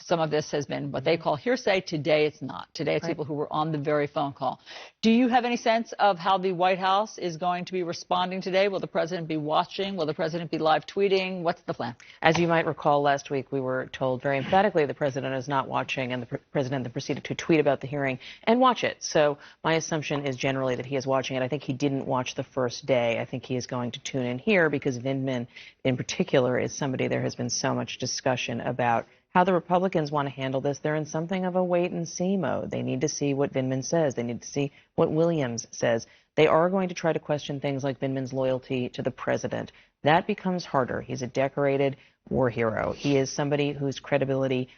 some of this has been what they call hearsay. Today it's not. Today it's people who were on the very phone call. Do you have any sense of how the White House is going to be responding today? Will the president be watching? Will the president be live tweeting? What's the plan? As you might recall, last week we were told very emphatically the president is not watching, and the president then proceeded to tweet about the hearing and watch it. So my assumption is generally that he is watching it. I think he didn't watch the first day. I think he is going to tune in here because Vindman in particular is somebody there has been so much discussion about how the Republicans want to handle this. They're in something of a wait-and-see mode. They need to see what Vindman says. They need to see what Williams says. They are going to try to question things like Vindman's loyalty to the president. That becomes harder. He's a decorated war hero. He is somebody whose credibility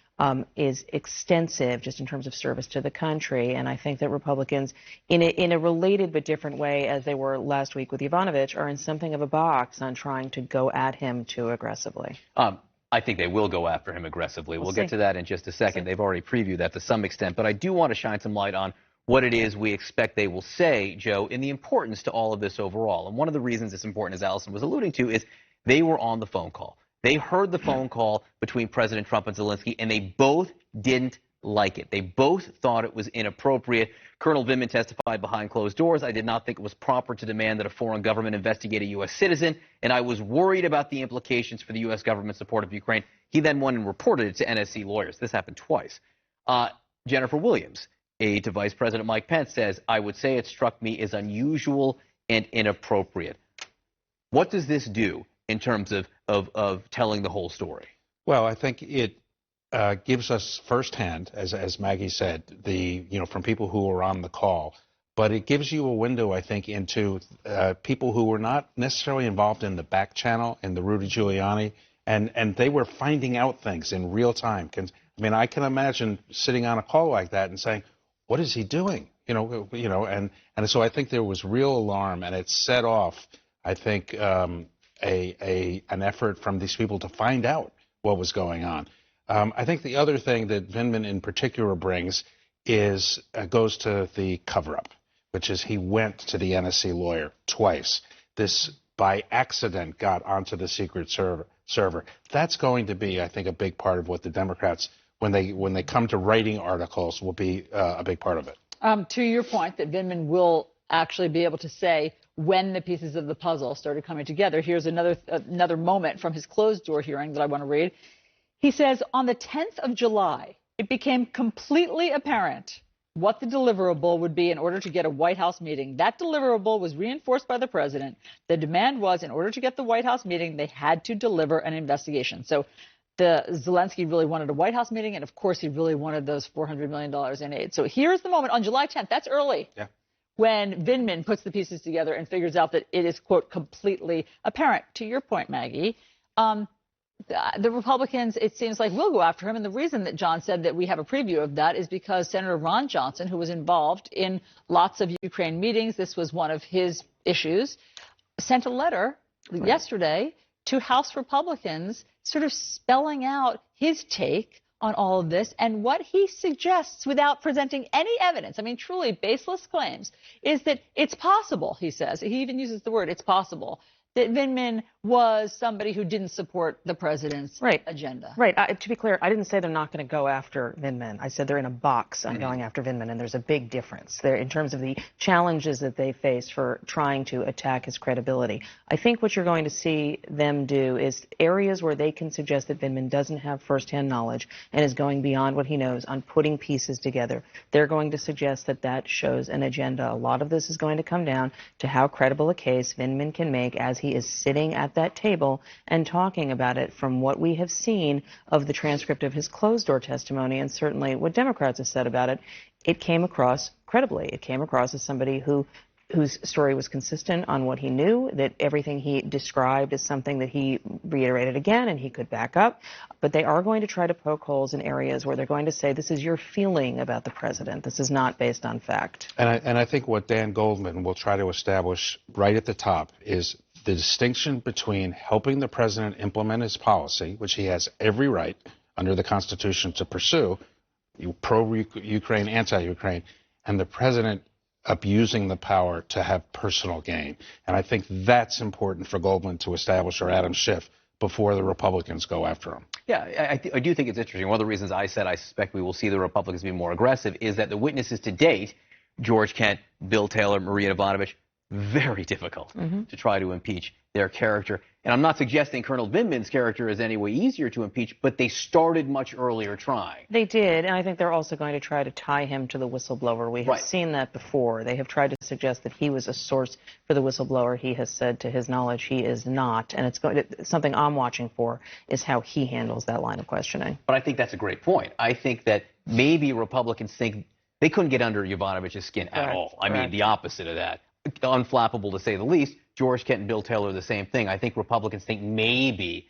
is extensive just in terms of service to the country. And I think that Republicans, in a related but different way, as they were last week with Yovanovitch, are in something of a box on trying to go at him too aggressively. I think they will go after him aggressively. We'll get to that in just a second. They've already previewed that to some extent. But I do want to shine some light on what it is we expect they will say, Joe, and the importance to all of this overall. And one of the reasons it's important, as Allison was alluding to, is they were on the phone call. They heard the phone call between President Trump and Zelensky, and they both didn't like it. They both thought it was inappropriate. Colonel Vindman testified behind closed doors. I did not think it was proper to demand that a foreign government investigate a U.S. citizen, and I was worried about the implications for the U.S. government's support of Ukraine. He then went and reported it to NSC lawyers. This happened twice. Jennifer Williams, aide to Vice President Mike Pence, says, I would say it struck me as unusual and inappropriate. What does this do in terms of telling the whole story? Well, I think it gives us firsthand, as Maggie said, from people who were on the call, but it gives you a window, I think, into people who were not necessarily involved in the back channel, in the Rudy Giuliani, and they were finding out things in real time. I mean, I can imagine sitting on a call like that and saying, what is he doing? And so I think there was real alarm, and it set off, I think, an effort from these people to find out what was going on. I think the other thing that Vindman in particular brings goes to the cover-up, which is he went to the NSC lawyer twice. This by accident got onto the secret server. That's going to be, I think, a big part of what the Democrats, when they come to writing articles, will be a big part of it. To your point that Vindman will actually be able to say when the pieces of the puzzle started coming together. Here's another moment from his closed-door hearing that I want to read. He says, on the 10th of July, it became completely apparent what the deliverable would be in order to get a White House meeting. That deliverable was reinforced by the president. The demand was, in order to get the White House meeting, they had to deliver an investigation. So Zelensky really wanted a White House meeting, and of course he really wanted those $400 million in aid. So here's the moment on July 10th. That's early. Yeah. When Vindman puts the pieces together and figures out that it is, quote, completely apparent. To your point, Maggie, the Republicans, it seems like, will go after him. And the reason that John said that we have a preview of that is because Senator Ron Johnson, who was involved in lots of Ukraine meetings, this was one of his issues, sent a letter yesterday to House Republicans sort of spelling out his take on all of this, and what he suggests without presenting any evidence, I mean, truly baseless claims, is that it's possible, he says, he even uses the word, it's possible, that Vindman was somebody who didn't support the president's agenda. Right. To be clear, I didn't say they're not going to go after Vindman. I said they're in a box on going after Vindman, and there's a big difference there in terms of the challenges that they face for trying to attack his credibility. I think what you're going to see them do is areas where they can suggest that Vindman doesn't have firsthand knowledge and is going beyond what he knows on putting pieces together. They're going to suggest that that shows an agenda. A lot of this is going to come down to how credible a case Vindman can make as he is sitting at that table and talking about it. From what we have seen of the transcript of his closed-door testimony, and certainly what Democrats have said about it, it came across credibly. It came across as somebody whose story was consistent on what he knew, that everything he described is something that he reiterated again and he could back up. But they are going to try to poke holes in areas where they're going to say, this is your feeling about the president. This is not based on fact. And I think what Dan Goldman will try to establish right at the top is the distinction between helping the president implement his policy, which he has every right under the Constitution to pursue, pro-Ukraine, anti-Ukraine, and the president abusing the power to have personal gain. And I think that's important for Goldman to establish, or Adam Schiff, before the Republicans go after him. Yeah, I do think it's interesting. One of the reasons I said I suspect we will see the Republicans be more aggressive is that the witnesses to date, George Kent, Bill Taylor, Maria Yovanovitch, very difficult to try to impeach their character. And I'm not suggesting Colonel Vindman's character is any way easier to impeach, but they started much earlier trying. They did, and I think they're also going to try to tie him to the whistleblower. We have seen that before. They have tried to suggest that he was a source for the whistleblower. He has said, to his knowledge, he is not. And it's something I'm watching for is how he handles that line of questioning. But I think that's a great point. I think that maybe Republicans think they couldn't get under Yovanovitch's skin at all. I mean, the opposite of that. Unflappable, to say the least. George Kent and Bill Taylor are the same thing. I think Republicans think maybe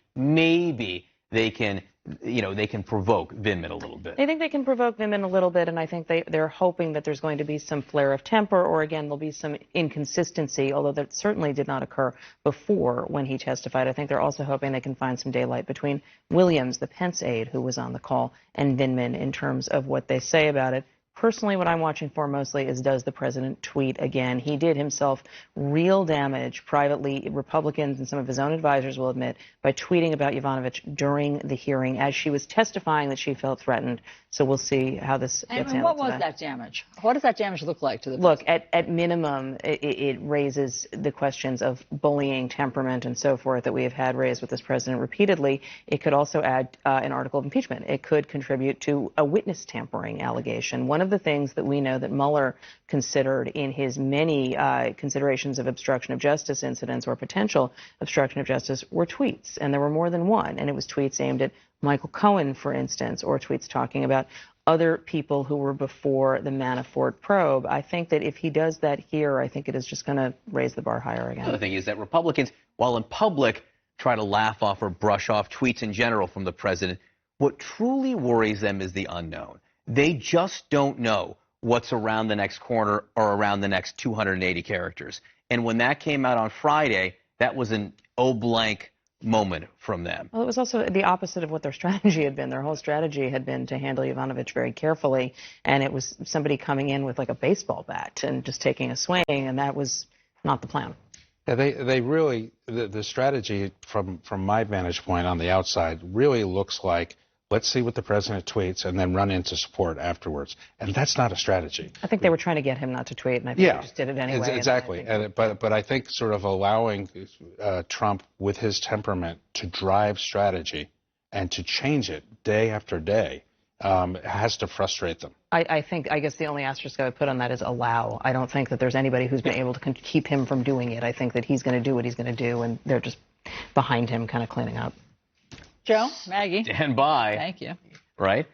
they can, they can provoke Vindman a little bit. They think they can provoke Vindman a little bit, and I think they're hoping that there's going to be some flare of temper, or again, there'll be some inconsistency, although that certainly did not occur before when he testified. I think they're also hoping they can find some daylight between Williams, the Pence aide who was on the call, and Vindman in terms of what they say about it. Personally, what I'm watching for mostly is, does the president tweet again? He did himself real damage privately, Republicans and some of his own advisors will admit, by tweeting about Yovanovitch during the hearing as she was testifying that she felt threatened. So we'll see how this gets handled. What was that damage? What does that damage look like to the Look, at minimum, it raises the questions of bullying, temperament, and so forth that we have had raised with this president repeatedly. It could also add an article of impeachment. It could contribute to a witness tampering allegation. One of the things that we know that Mueller considered in his many considerations of obstruction of justice incidents or potential obstruction of justice were tweets, and there were more than one, and it was tweets aimed at Michael Cohen, for instance, or tweets talking about other people who were before the Manafort probe. I think that if he does that here, I think it is just going to raise the bar higher again. The other thing is that Republicans, while in public, try to laugh off or brush off tweets in general from the president, what truly worries them is the unknown. They just don't know what's around the next corner or around the next 280 characters. And when that came out on Friday, that was an blank moment from them. Well, it was also the opposite of what their strategy had been. Their whole strategy had been to handle Yovanovitch very carefully, and it was somebody coming in with like a baseball bat and just taking a swing, and that was not the plan. Yeah, they really, the strategy from my vantage point on the outside really looks like, let's see what the president tweets and then run into support afterwards. And that's not a strategy. I think they were trying to get him not to tweet, and I think they just did it anyway. Exactly. But I think sort of allowing Trump, with his temperament, to drive strategy and to change it day after day has to frustrate them. I guess the only asterisk I would put on that is allow. I don't think that there's anybody who's been able to keep him from doing it. I think that he's going to do what he's going to do, and they're just behind him kind of cleaning up. Joe, Maggie. Stand by. Thank you. Right?